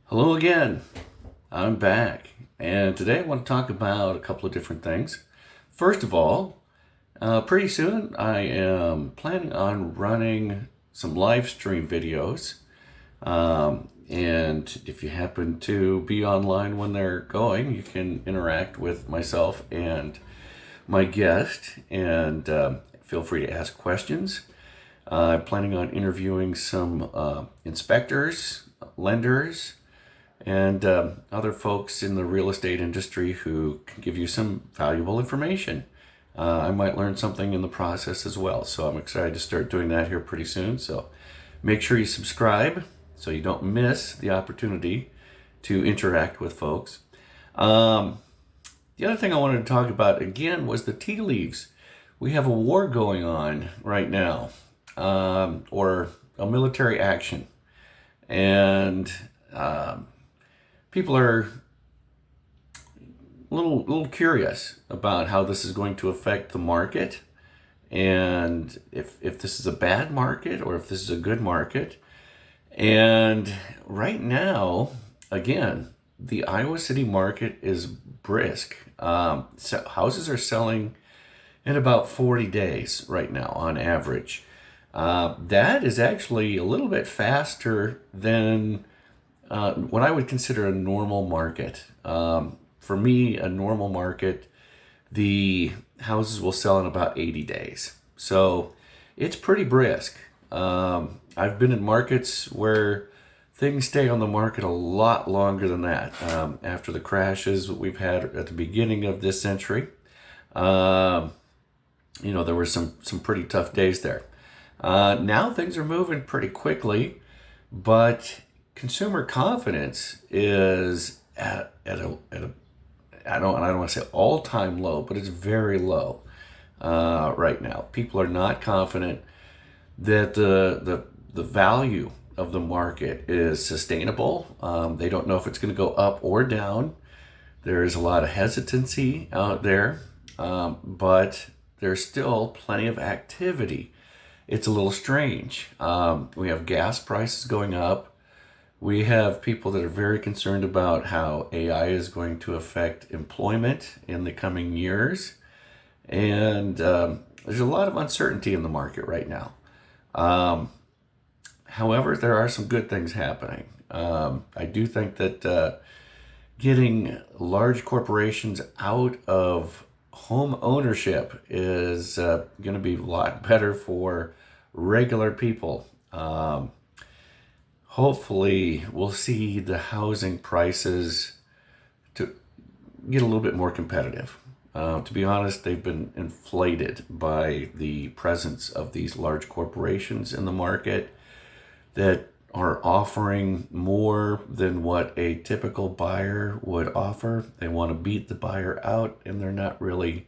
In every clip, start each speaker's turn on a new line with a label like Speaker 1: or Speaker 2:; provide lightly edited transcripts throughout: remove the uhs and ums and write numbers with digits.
Speaker 1: Hello again. I'm back, and today I want to talk about a couple of different things. First of all, pretty soon I am planning on running some live stream videos. And if you happen to be online when they're going, you can interact with myself and my guest, and feel free to ask questions. I'm planning on interviewing some inspectors, lenders, and other folks in the real estate industry who can give you some valuable information. I might learn something in the process as well. So I'm excited to start doing that here pretty soon. So make sure you subscribe so you don't miss the opportunity to interact with folks. The other thing I wanted to talk about again was the tea leaves. We have a war going on right now, or a military action. And people are a little curious about how this is going to affect the market, and if this is a bad market or if this is a good market. And right now, again, the Iowa City market is brisk. So houses are selling in about 40 days right now on average. That is actually a little bit faster than what I would consider a normal market. For me, a normal market, the houses will sell in about 80 days. So it's pretty brisk. I've been in markets where things stay on the market a lot longer than that. After the crashes we've had at the beginning of this century, there were some pretty tough days there. Now things are moving pretty quickly, but consumer confidence is at a I don't want to say all-time low, but it's very low right now. People are not confident that the value of the market is sustainable. They don't know if it's going to go up or down. There's a lot of hesitancy out there, but there's still plenty of activity. It's a little strange. We have gas prices going up. We have people that are very concerned about how AI is going to affect employment in the coming years. And there's a lot of uncertainty in the market right now. However, there are some good things happening. I do think that getting large corporations out of home ownership is going to be a lot better for regular people. Hopefully, we'll see the housing prices to get a little bit more competitive. To be honest, they've been inflated by the presence of these large corporations in the market that are offering more than what a typical buyer would offer. They want to beat the buyer out, and they're not really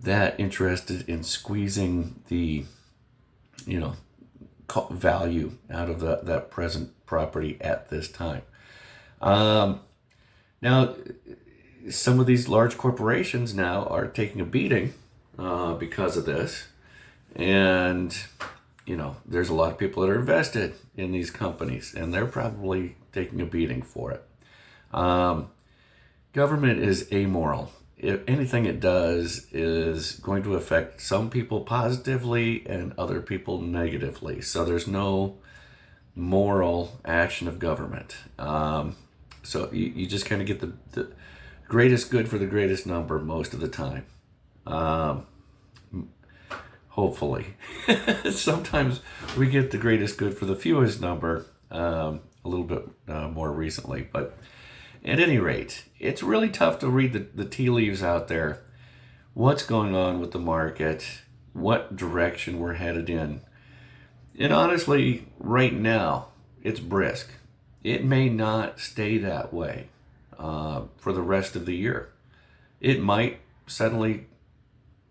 Speaker 1: that interested in squeezing the, value out of that present property at this time. Now, some of these large corporations now are taking a beating because of this. And, there's a lot of people that are invested in these companies, and they're probably taking a beating for it. Government is amoral. If anything it does is going to affect some people positively and other people negatively. So there's no moral action of government. So you just kind of get the greatest good for the greatest number most of the time. Hopefully. Sometimes we get the greatest good for the fewest number a little bit more recently. But at any rate, it's really tough to read the tea leaves out there. What's going on with the market? What direction we're headed in? And honestly, right now, it's brisk. It may not stay that way for the rest of the year. It might suddenly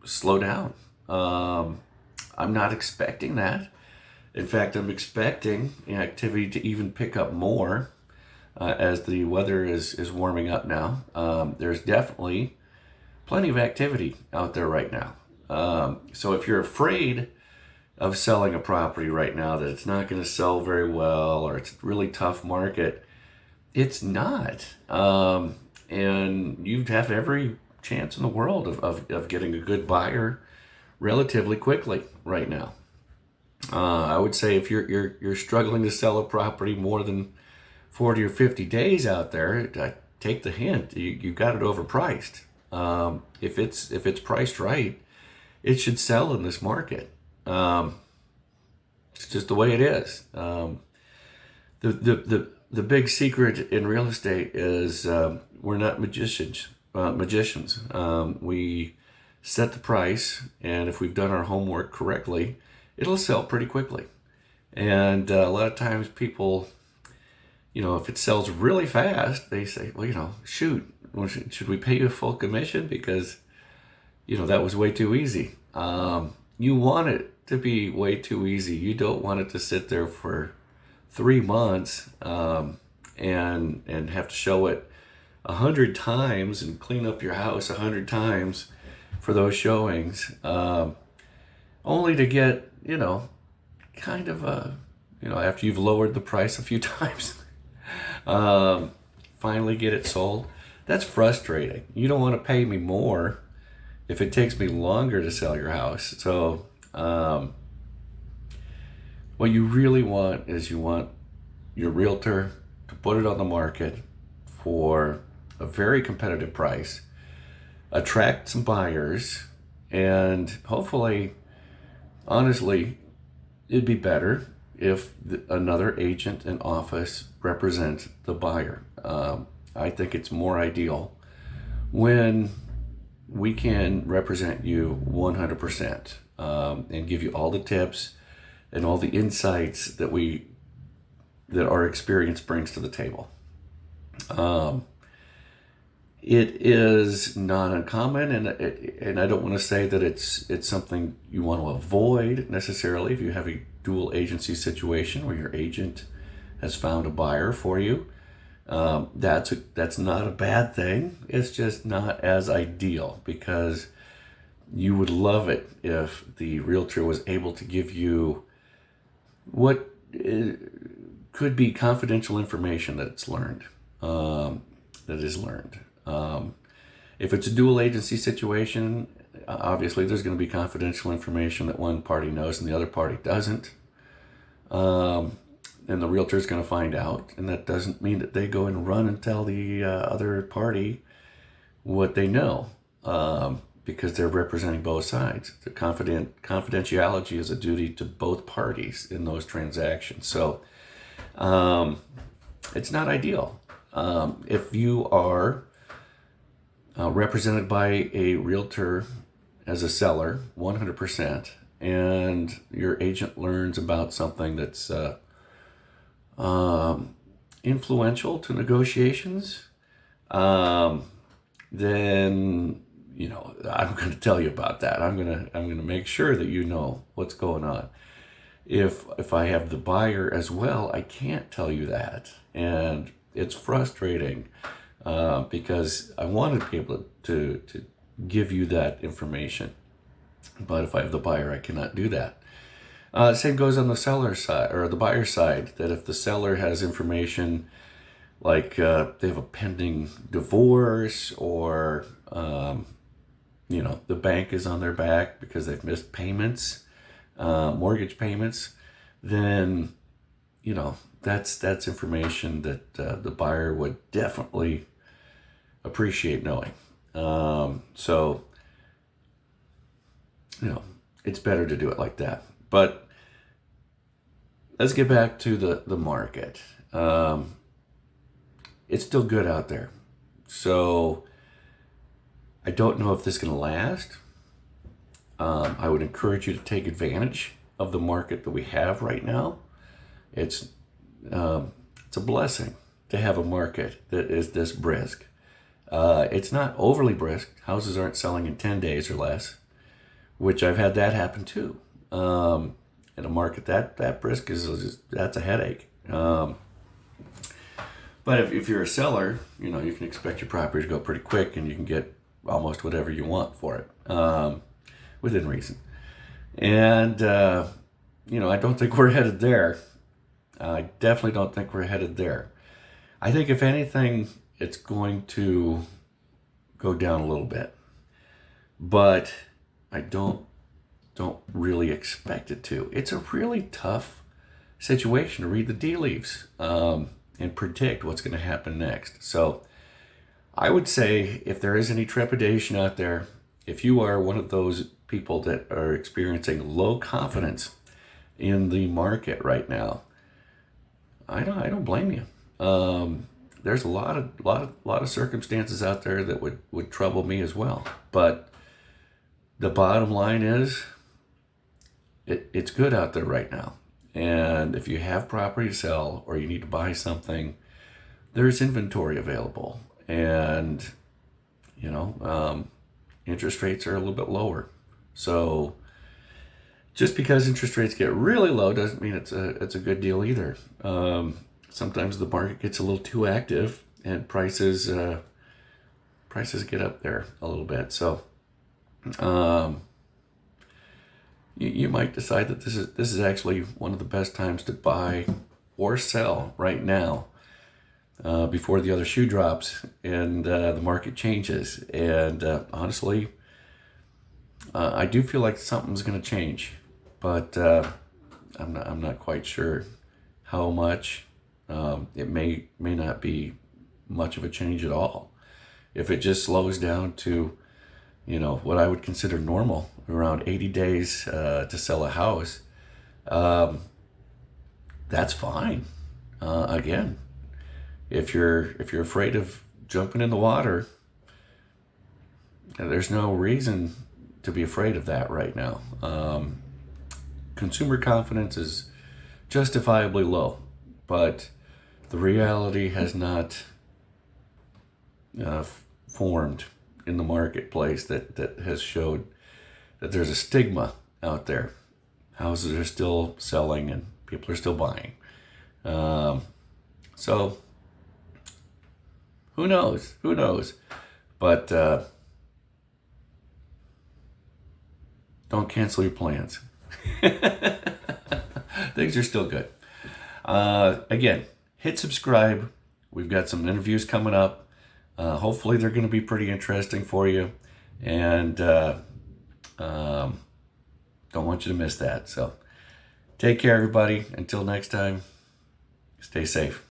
Speaker 1: slow down. I'm not expecting that. In fact, I'm expecting activity to even pick up more as the weather is warming up now. There's definitely plenty of activity out there right now. So if you're afraid of selling a property right now, that it's not going to sell very well or it's a really tough market, It's not. And you have every chance in the world of getting a good buyer relatively quickly right now. I would say if you're struggling to sell a property more than 40 or 50 days out there, take the hint. You got it overpriced. If it's priced right, it should sell in this market. It's just the way it is. The big secret in real estate is we're not magicians. We set the price, and if we've done our homework correctly, it'll sell pretty quickly. And a lot of times people, if it sells really fast, they say, well, shoot, should we pay you a full commission? Because, that was way too easy. You want it to be way too easy. You don't want it to sit there for 3 months and have to show it 100 times and clean up your house 100 times for those showings, only to get, kind of after you've lowered the price a few times, finally get it sold. That's frustrating. You don't want to pay me more if it takes me longer to sell your house. So what you really want is you want your realtor to put it on the market for a very competitive price, attract some buyers, and hopefully, honestly, it'd be better if another agent in office represents the buyer. I think it's more ideal when we can represent you 100% and give you all the tips and all the insights that our experience brings to the table. It is not uncommon, and I don't want to say that it's something you want to avoid necessarily. If you have a dual agency situation where your agent has found a buyer for you, that's not a bad thing. It's just not as ideal, because you would love it if the realtor was able to give you what could be confidential information that is learned. If it's a dual agency situation, obviously there's going to be confidential information that one party knows and the other party doesn't. And the realtor is going to find out, and that doesn't mean that they go and run and tell the other party what they know, because they're representing both sides. The confidentiality is a duty to both parties in those transactions. So it's not ideal. If you are represented by a realtor as a seller 100%, and your agent learns about something that's influential to negotiations, then I'm going to tell you about that. I'm going to make sure that you know what's going on. If I have the buyer as well, I can't tell you that, and it's frustrating because I wanted to be able to give you that information, but if I have the buyer, I cannot do that. Same goes on the seller side or the buyer side. That if the seller has information like they have a pending divorce, or the bank is on their back because they've missed payments, mortgage payments, then that's information that the buyer would definitely appreciate knowing. So it's better to do it like that. But let's get back to the market. It's still good out there. So I don't know if this is going to last. I would encourage you to take advantage of the market that we have right now. It's a blessing to have a market that is this brisk. It's not overly brisk. Houses aren't selling in 10 days or less, which I've had that happen too. In a market that brisk that's a headache. But if you're a seller, you can expect your property to go pretty quick, and you can get almost whatever you want for it, within reason. And I don't think we're headed there. I definitely don't think we're headed there. I think if anything, it's going to go down a little bit, but I don't really expect it to. It's a really tough situation to read the tea leaves and predict what's going to happen next. So I would say if there is any trepidation out there, if you are one of those people that are experiencing low confidence in the market right now, I don't blame you. There's a lot of circumstances out there that would trouble me as well. But the bottom line is, it's good out there right now. And if you have property to sell or you need to buy something, there's inventory available. And, interest rates are a little bit lower. So just because interest rates get really low doesn't mean it's a good deal either. Sometimes the market gets a little too active and prices get up there a little bit. So you might decide that this is actually one of the best times to buy or sell right now, before the other shoe drops and the market changes. And honestly, I do feel like something's going to change, but I'm not quite sure how much. It may not be much of a change at all. If it just slows down to, what I would consider normal, around 80 days to sell a house, that's fine. Again, if you're afraid of jumping in the water, there's no reason to be afraid of that right now. Consumer confidence is justifiably low, but the reality has not formed in the marketplace that has showed that there's a stigma out there. Houses are still selling and people are still buying. So who knows? Who knows? But don't cancel your plans. Things are still good. Again, hit subscribe. We've got some interviews coming up. Hopefully they're going to be pretty interesting for you. And don't want you to miss that. So take care, everybody. Until next time, stay safe.